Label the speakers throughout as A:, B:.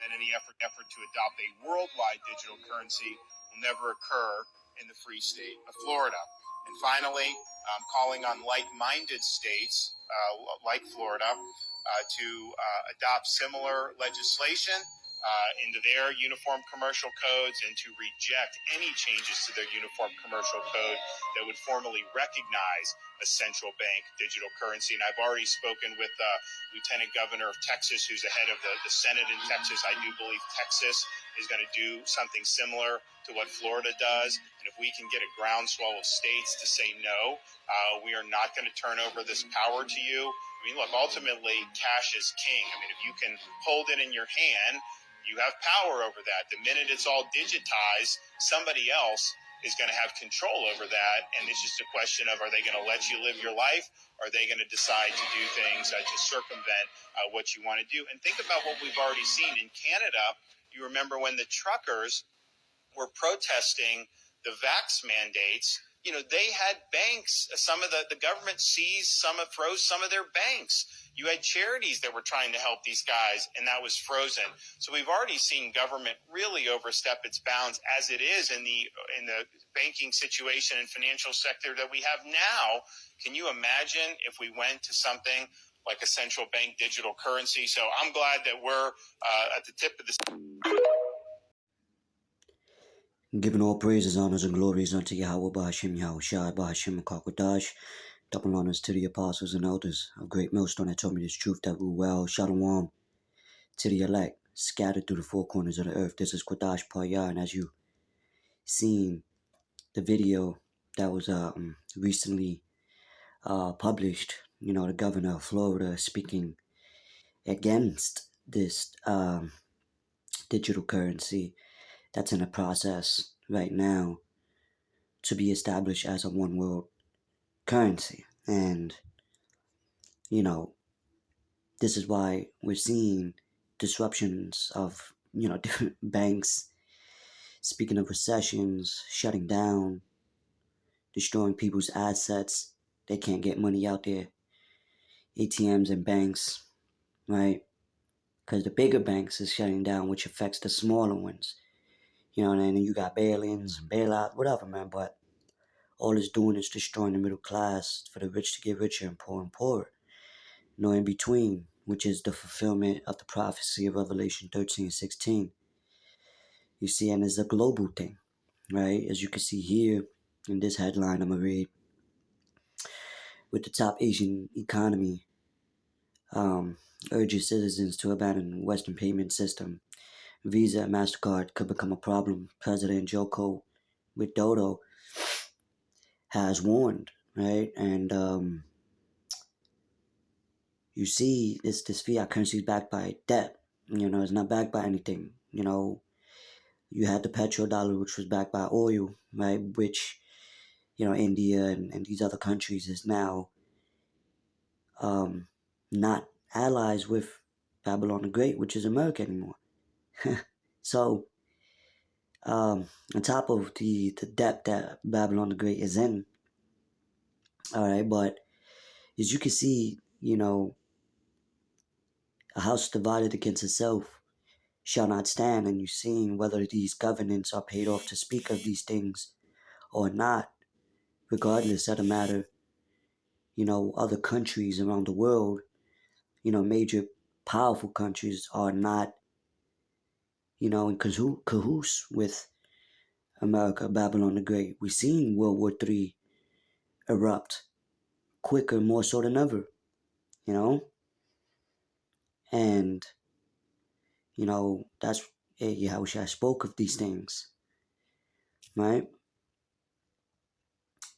A: and any effort to adopt a worldwide digital currency will never occur in the free state of Florida. And finally, I'm calling on like-minded states like Florida to adopt similar legislation into their uniform commercial codes and to reject any changes to their uniform commercial code that would formally recognize a central bank digital currency. And I've already spoken with Lieutenant Governor of Texas, who's the head of the Senate in Texas. I do believe Texas is going to do something similar to what Florida does. And if we can get a groundswell of states to say no, we are not going to turn over this power to you. I mean, look, ultimately, cash is king. I mean, if you can hold it in your hand, you have power over that. The minute it's all digitized, somebody else is going to have control over that. And it's just a question of, are they going to let you live your life? Or are they going to decide to do things to circumvent what you want to do? And think about what we've already seen in Canada. You remember when the truckers were protesting the vax mandates, you know, they had banks. Some of the government froze some of their banks. You had charities that were trying to help these guys, and that was frozen. So we've already seen government really overstep its bounds as it is in the banking situation and financial sector that we have now. Can you imagine if we went to something like a central bank digital currency? So I'm glad that we're at the tip of the...
B: Giving all praises, honors, and glories unto Yahweh Bahashim, Yahushai, Bahashim, Kakwadash. Double honors to the apostles and elders of Great Millstone that told me this truth that rule well. Shalom to the elect, scattered through the four corners of the earth. This is Kwadash Paya, and as you seen the video that was recently published, you know, the governor of Florida speaking against this digital currency that's in a process right now to be established as a one world currency. And, you know, this is why we're seeing disruptions of, you know, different banks, speaking of recessions, shutting down, destroying people's assets. They can't get money out there, ATMs and banks, right? Because the bigger banks is shutting down, which affects the smaller ones. You know, and then you got bail-ins and bailout, whatever, man. But all it's doing is destroying the middle class for the rich to get richer and poorer. No in between, which is the fulfillment of the prophecy of Revelation 13:16. You see, and it's a global thing, right? As you can see here in this headline I'm going to read, with the top Asian economy urges citizens to abandon Western payment system. Visa and MasterCard could become a problem. President Joko Widodo has warned, right? And you see this fiat currency is backed by debt. You know, it's not backed by anything. You know, you had the petrodollar, which was backed by oil, right? Which, you know, India and these other countries is now not allies with Babylon the Great, which is America anymore. So, on top of the debt that Babylon the Great is in, all right, but as you can see, you know, a house divided against itself shall not stand, and you're seeing whether these governments are paid off to speak of these things or not. Regardless of the matter, you know, other countries around the world, you know, major powerful countries are not, you know, in cahoots with America, Babylon the Great. We've seen World War III erupt quicker, more so than ever, you know? And, you know, that's how I spoke of these things, right?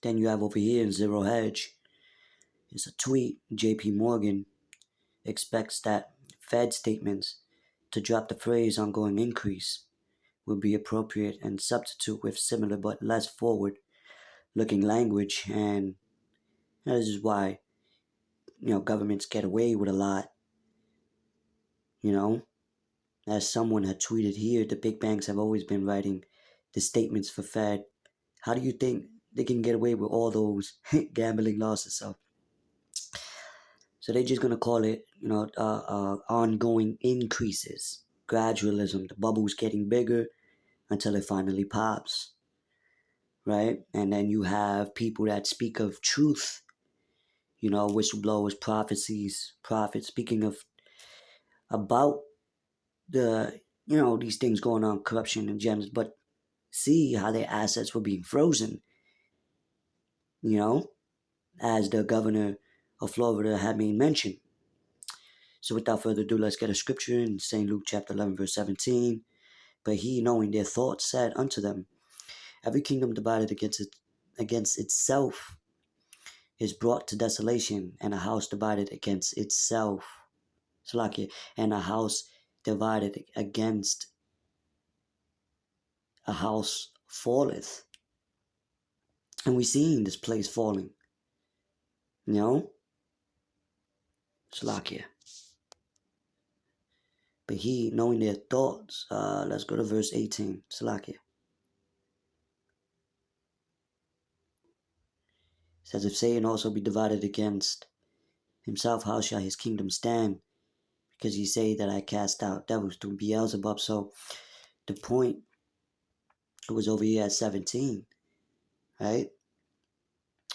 B: Then you have over here in Zero Hedge, it's a tweet. JP Morgan expects that Fed statements to drop the phrase ongoing increase will be appropriate and substitute with similar but less forward-looking language. And this is why, you know, governments get away with a lot. You know, as someone had tweeted here, the big banks have always been writing the statements for Fed. How do you think they can get away with all those gambling losses? So they're just going to call it, you know, ongoing increases. gradualism. The bubble's getting bigger until it finally pops, right? And then you have people that speak of truth, you know, whistleblowers, prophecies, prophets speaking of about the, you know, these things going on, corruption and gems, but see how their assets were being frozen, you know, as the governor of Florida had made mention. So without further ado, let's get a scripture in St. Luke chapter 11, verse 17. But he, knowing their thoughts, said unto them, every kingdom divided against itself is brought to desolation, and a house divided against itself. Salakia, and a house divided against a house falleth. And we seeing this place falling. You know? Salakia. But he, knowing their thoughts, let's go to verse 18. Salakia. It says, if Satan also be divided against himself, how shall his kingdom stand? Because ye say that I cast out devils through Beelzebub. So the point was over here at 17, right?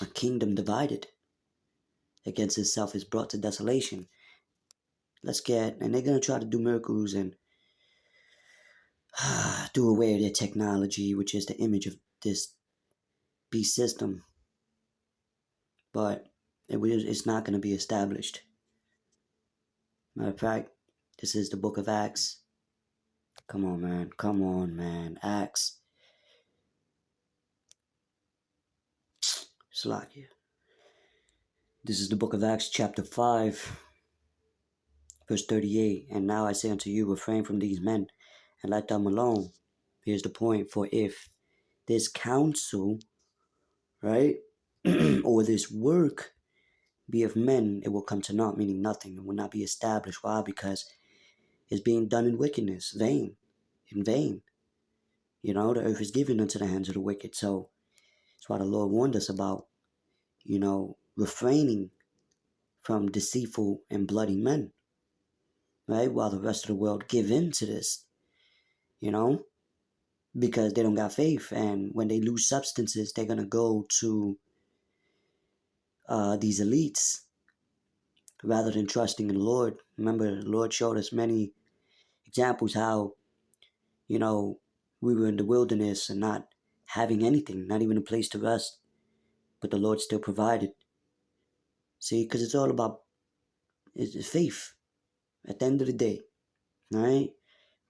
B: A kingdom divided against itself is brought to desolation. And they're going to try to do miracles and do away with their technology, which is the image of this beast system. But it's not going to be established. Matter of fact, this is the book of Acts. Come on, man. Acts. Salakia. This is the book of Acts, chapter 5, verse 38. And now I say unto you, refrain from these men, and let them alone. Here's the point. For if this counsel, right, or this work be of men, it will come to naught, meaning nothing. It will not be established. Why? Because it's being done in wickedness, in vain. You know, the earth is given into the hands of the wicked. So that's why the Lord warned us about, you know, refraining from deceitful and bloody men, right? While the rest of the world give in to this, you know, because they don't got faith. And when they lose substances, they're going to go to these elites rather than trusting in the Lord. Remember, the Lord showed us many examples how, you know, we were in the wilderness and not having anything, not even a place to rest, but the Lord still provided. See, because it's all about it's faith at the end of the day, right?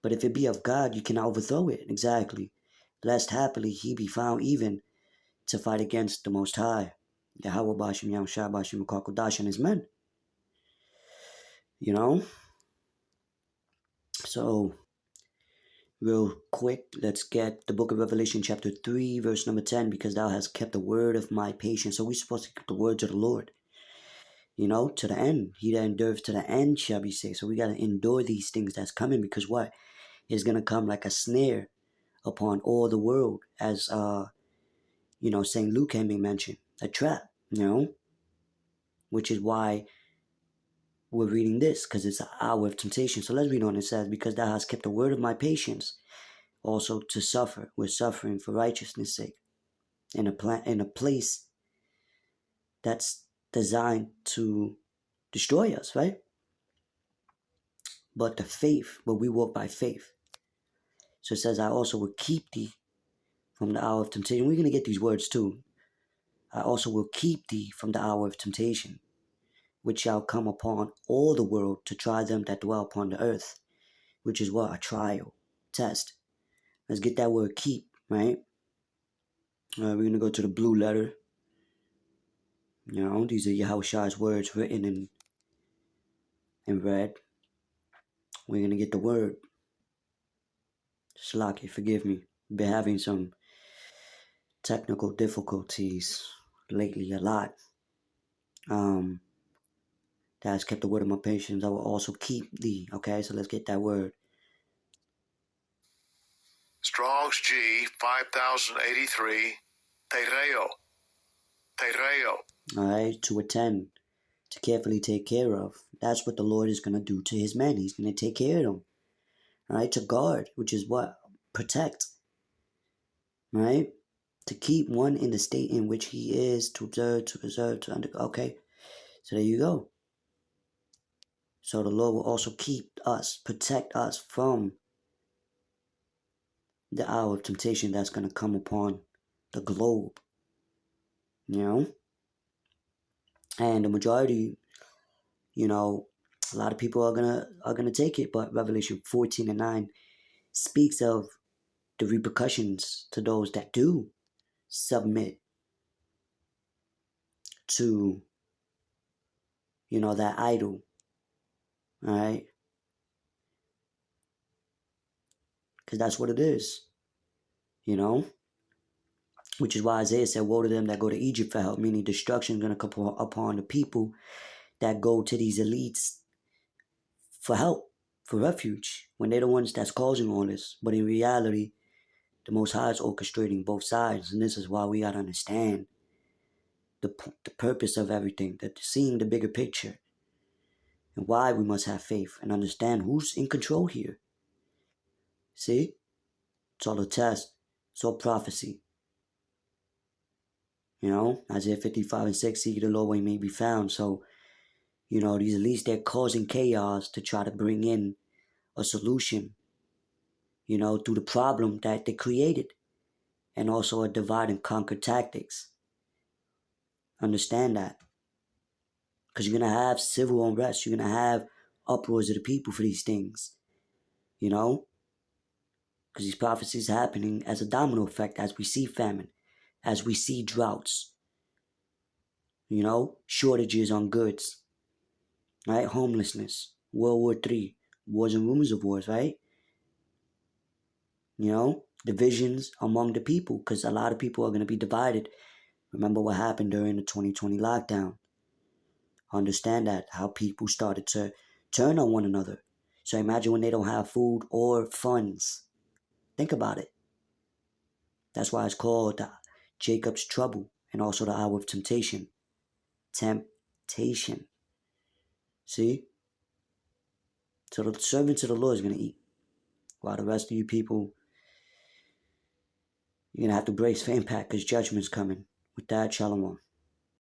B: But if it be of God, you cannot overthrow it. Exactly. Lest happily he be found even to fight against the Most High, Yahweh Bashim Yahushua Bashim Kakodash and his men. You know? So, real quick, let's get the book of Revelation chapter 3, verse number 10, because thou hast kept the word of my patience. So we're supposed to keep the words of the Lord, you know, to the end. He that endures to the end shall be saved. So we got to endure these things that's coming, because what? It's going to come like a snare upon all the world, as, you know, St. Luke had mentioned, a trap, you know, which is why we're reading this, because it's an hour of temptation. So let's read on. It says, because thou hast kept the word of my patience, also to suffer. We're suffering for righteousness' sake in a place that's designed to destroy us, right? But we walk by faith. So it says, I also will keep thee from the hour of temptation. We're going to get these words too. I also will keep thee from the hour of temptation, which shall come upon all the world to try them that dwell upon the earth, which is what? A trial, test. Let's get that word keep, right? We're going to go to the blue letter. You know, these are Yahushua's words written in red. We're going to get the word. Slaki, forgive me. Been having some technical difficulties lately, a lot. That has kept the word of my patience. I will also keep thee. Okay, so let's get that word.
C: Strong's G 5083. Tereo.
B: Alright, to attend, to carefully take care of. That's what the Lord is going to do to his men. He's going to take care of them. right? To guard, which is what? Protect, right? To keep one in the state in which he is, to observe, to preserve, to under. Okay, so there you go. So the Lord will also keep us, protect us from the hour of temptation that's going to come upon the globe, you know? And the majority, you know, a lot of people are gonna take it, but Revelation 14:9 speaks of the repercussions to those that do submit to, you know, that idol, all right? Because that's what it is, you know? Which is why Isaiah said, woe to them that go to Egypt for help, meaning destruction is going to come upon the people that go to these elites for help, for refuge, when they're the ones that's causing all this. But in reality, the Most High is orchestrating both sides, and this is why we got to understand the purpose of everything, that seeing the bigger picture, and why we must have faith and understand who's in control here. See? It's all a test. It's all prophecy. You know, Isaiah 55:6, seek the Lord where he may be found. So, you know, these elites, they're causing chaos to try to bring in a solution, you know, through the problem that they created, and also a divide and conquer tactics. Understand that. Because you're going to have civil unrest. You're going to have uproars of the people for these things. You know? Because these prophecies are happening as a domino effect, as we see famine, as we see droughts, you know, shortages on goods, right? Homelessness, World War III, wars and rumors of wars, right? You know, divisions among the people, because a lot of people are going to be divided. Remember what happened during the 2020 lockdown. Understand that, how people started to turn on one another. So imagine when they don't have food or funds. Think about it. That's why it's called Jacob's trouble, and also the hour of temptation. Temptation. See? So the servants of the Lord is going to eat, while the rest of you people, you're going to have to brace for impact because judgment's coming. With that, shalom.